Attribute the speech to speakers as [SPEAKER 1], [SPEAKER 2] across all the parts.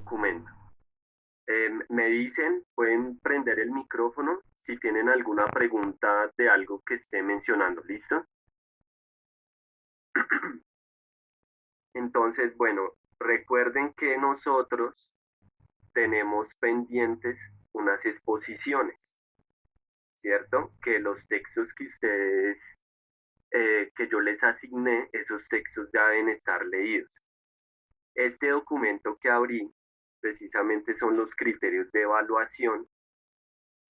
[SPEAKER 1] documento. Me dicen, pueden prender el micrófono si tienen alguna pregunta de algo que esté mencionando, ¿listo? Entonces, bueno, recuerden que nosotros tenemos pendientes unas exposiciones, ¿cierto? Que los textos que ustedes, que yo les asigné, esos textos ya deben estar leídos. Este documento que abrí precisamente son los criterios de evaluación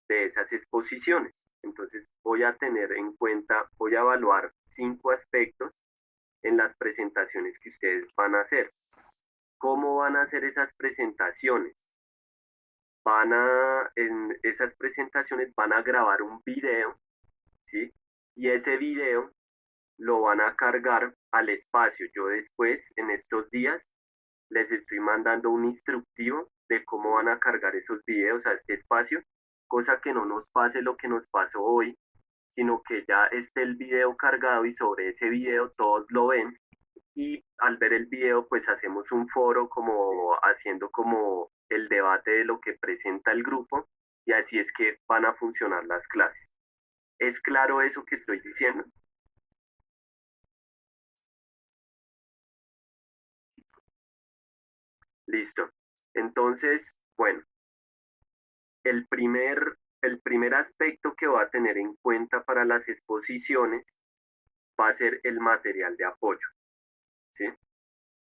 [SPEAKER 1] de esas exposiciones. Entonces voy a tener en cuenta, voy a evaluar 5 aspectos en las presentaciones que ustedes van a hacer. ¿Cómo van a hacer esas presentaciones? En esas presentaciones van a grabar un video, ¿sí? Y ese video lo van a cargar al espacio. Yo después, en estos días, les estoy mandando un instructivo de cómo van a cargar esos videos a este espacio, cosa que no nos pase lo que nos pasó hoy, sino que ya esté el video cargado y sobre ese video todos lo ven y al ver el video pues hacemos un foro como haciendo como el debate de lo que presenta el grupo y así es que van a funcionar las clases. ¿Es claro eso que estoy diciendo? Listo. Entonces, bueno, el primer aspecto que va a tener en cuenta para las exposiciones va a ser el material de apoyo, ¿sí?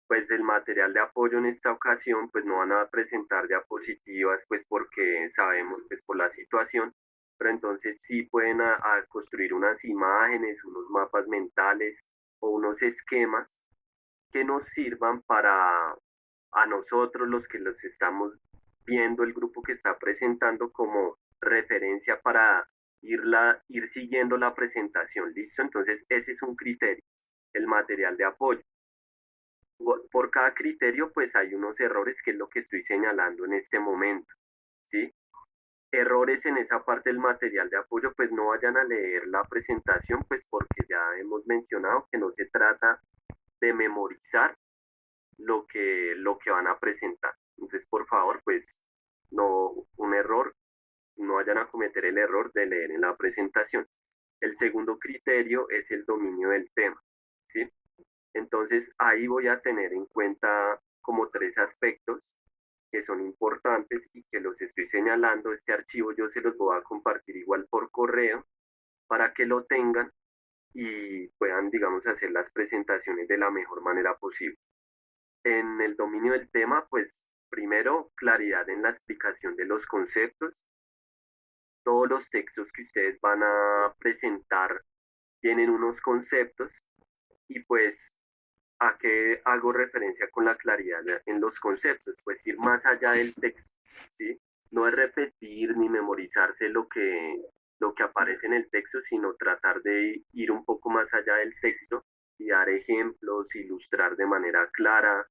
[SPEAKER 1] Pues el material de apoyo en esta ocasión, pues no van a presentar diapositivas, pues porque sabemos, pues por la situación, pero entonces sí pueden a construir unas imágenes, unos mapas mentales o unos esquemas que nos sirvan para a nosotros los que los estamos viendo, el grupo que está presentando como referencia para ir siguiendo la presentación, ¿listo? Entonces ese es un criterio, el material de apoyo. Por cada criterio, pues hay unos errores que es lo que estoy señalando en este momento, ¿sí? Errores en esa parte del material de apoyo, pues no vayan a leer la presentación, pues porque ya hemos mencionado que no se trata de memorizar lo que van a presentar. Entonces, por favor, pues no, un error, no vayan a cometer el error de leer en la presentación. El segundo criterio es el dominio del tema, ¿sí? Entonces, ahí voy a tener en cuenta como 3 aspectos que son importantes y que los estoy señalando. Este archivo yo se los voy a compartir igual por correo para que lo tengan y puedan, digamos, hacer las presentaciones de la mejor manera posible. En el dominio del tema, pues primero, claridad en la explicación de los conceptos. Todos los textos que ustedes van a presentar tienen unos conceptos y pues ¿a qué hago referencia con la claridad en los conceptos? Pues ir más allá del texto, ¿sí? No es repetir ni memorizarse lo que aparece en el texto, sino tratar de ir un poco más allá del texto y dar ejemplos, ilustrar de manera clara,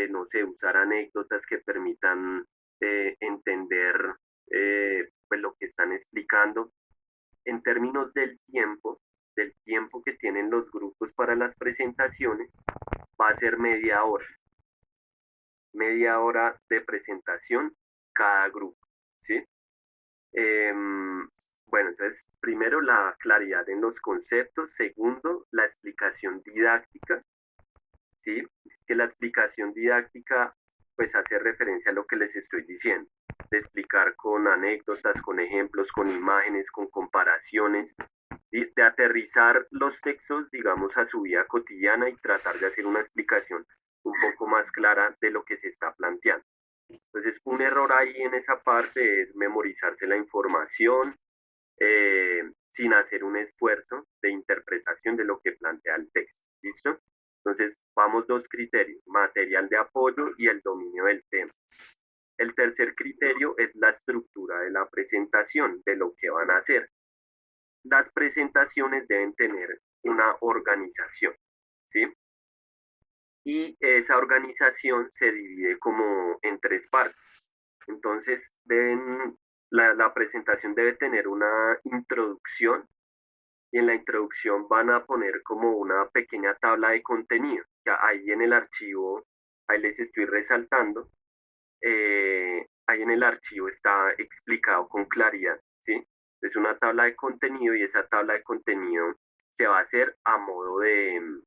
[SPEAKER 1] no sé, usar anécdotas que permitan entender pues lo que están explicando. En términos del tiempo que tienen los grupos para las presentaciones, va a ser media hora de presentación cada grupo, ¿sí? Bueno, entonces, primero la claridad en los conceptos, segundo, la explicación didáctica, ¿sí? Que la explicación didáctica pues hace referencia a lo que les estoy diciendo, de explicar con anécdotas, con ejemplos, con imágenes, con comparaciones, de aterrizar los textos, digamos, a su vida cotidiana y tratar de hacer una explicación un poco más clara de lo que se está planteando. Entonces, un error ahí en esa parte es memorizarse la información sin hacer un esfuerzo de interpretación de lo que plantea el texto. ¿Listo? Entonces, vamos 2 criterios, material de apoyo y el dominio del tema. El tercer criterio es la estructura de la presentación, de lo que van a hacer. Las presentaciones deben tener una organización, ¿sí? Y esa organización se divide como en 3 partes. Entonces, la presentación debe tener una introducción y en la introducción van a poner como una pequeña tabla de contenido. Ya ahí en el archivo, ahí les estoy resaltando, en el archivo está explicado con claridad, ¿sí? Es una tabla de contenido y esa tabla de contenido se va a hacer a modo de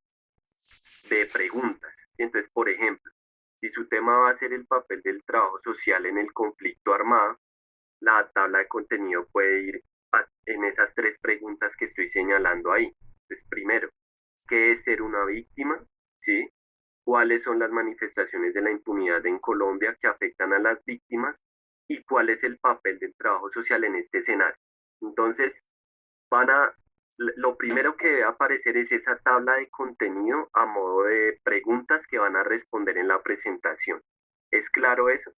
[SPEAKER 1] preguntas. ¿Sí? Entonces, por ejemplo, si su tema va a ser el papel del trabajo social en el conflicto armado, la tabla de contenido puede ir en esas tres preguntas que estoy señalando ahí. Entonces, primero, ¿qué es ser una víctima? ¿Sí? ¿Cuáles son las manifestaciones de la impunidad en Colombia que afectan a las víctimas? ¿Y cuál es el papel del trabajo social en este escenario? Entonces, van a, lo primero que debe aparecer es esa tabla de contenido a modo de preguntas que van a responder en la presentación. ¿Es claro eso?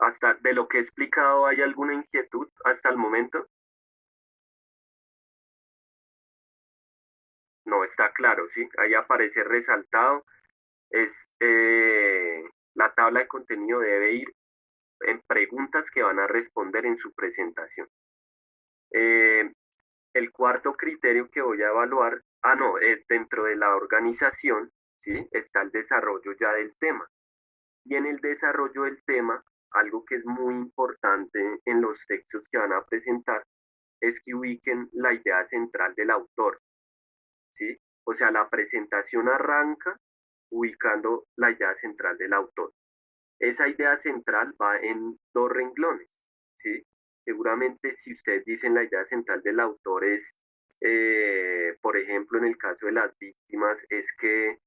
[SPEAKER 1] Hasta de lo que he explicado, ¿hay alguna inquietud hasta el momento? No, está claro, ¿sí? Ahí aparece resaltado. Es la tabla de contenido debe ir en preguntas que van a responder en su presentación. Eh, el cuarto criterio que voy a evaluar, no, dentro de la organización, ¿sí? Está el desarrollo ya del tema. Y en el desarrollo del tema, algo que es muy importante en los textos que van a presentar es que ubiquen la idea central del autor, ¿sí? O sea, la presentación arranca ubicando la idea central del autor. Esa idea central va en dos renglones, ¿sí? Seguramente si ustedes dicen la idea central del autor es, por ejemplo, en el caso de las víctimas, es que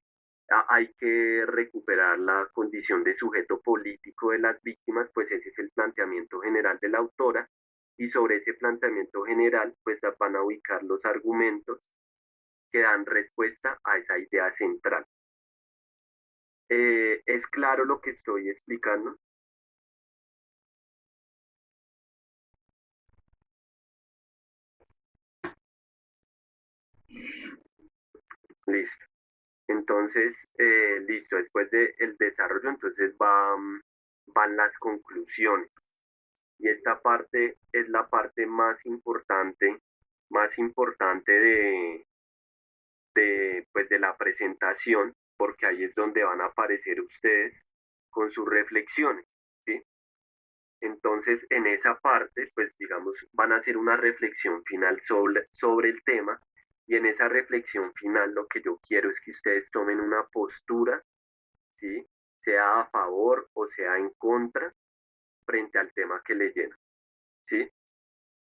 [SPEAKER 1] hay que recuperar la condición de sujeto político de las víctimas, pues ese es el planteamiento general de la autora, y sobre ese planteamiento general, pues van a ubicar los argumentos que dan respuesta a esa idea central. ¿Es claro lo que estoy explicando? Listo. Entonces, listo, después del desarrollo, entonces van las conclusiones. Y esta parte es la parte más importante pues de la presentación, porque ahí es donde van a aparecer ustedes con sus reflexiones, ¿sí? Entonces, en esa parte, pues digamos, van a hacer una reflexión final sobre el tema y en esa reflexión final lo que yo quiero es que ustedes tomen una postura, ¿sí? Sea a favor o sea en contra frente al tema que leyeron, ¿sí?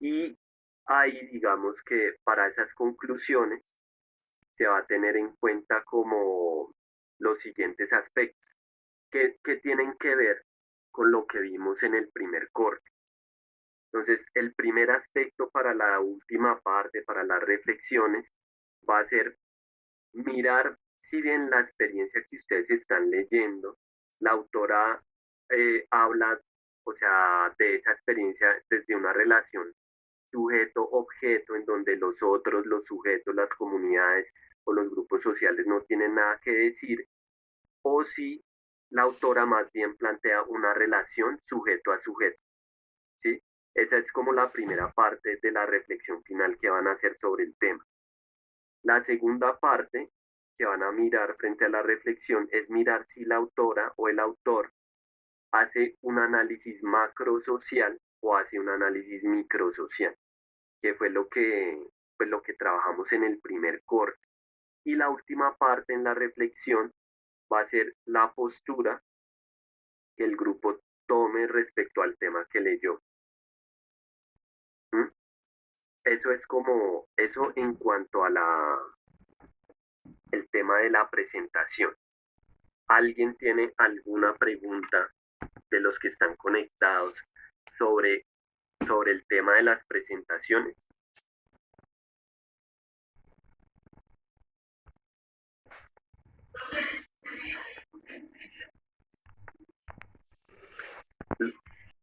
[SPEAKER 1] Y ahí digamos que para esas conclusiones se va a tener en cuenta como los siguientes aspectos que tienen que ver con lo que vimos en el primer corte. Entonces, el primer aspecto para la última parte, para las reflexiones, va a ser mirar si bien la experiencia que ustedes están leyendo, la autora habla, o sea, de esa experiencia desde una relación sujeto-objeto en donde los otros, los sujetos, las comunidades o los grupos sociales no tienen nada que decir, o si la autora más bien plantea una relación sujeto a sujeto, ¿sí? Esa es como la primera parte de la reflexión final que van a hacer sobre el tema. La segunda parte que van a mirar frente a la reflexión es mirar si la autora o el autor hace un análisis macrosocial o hace un análisis microsocial, que fue pues lo que trabajamos en el primer corte. Y la última parte en la reflexión va a ser la postura que el grupo tome respecto al tema que leyó. ¿Mm? Eso es como, eso en cuanto a el tema de la presentación. ¿Alguien tiene alguna pregunta de los que están conectados sobre, sobre el tema de las presentaciones?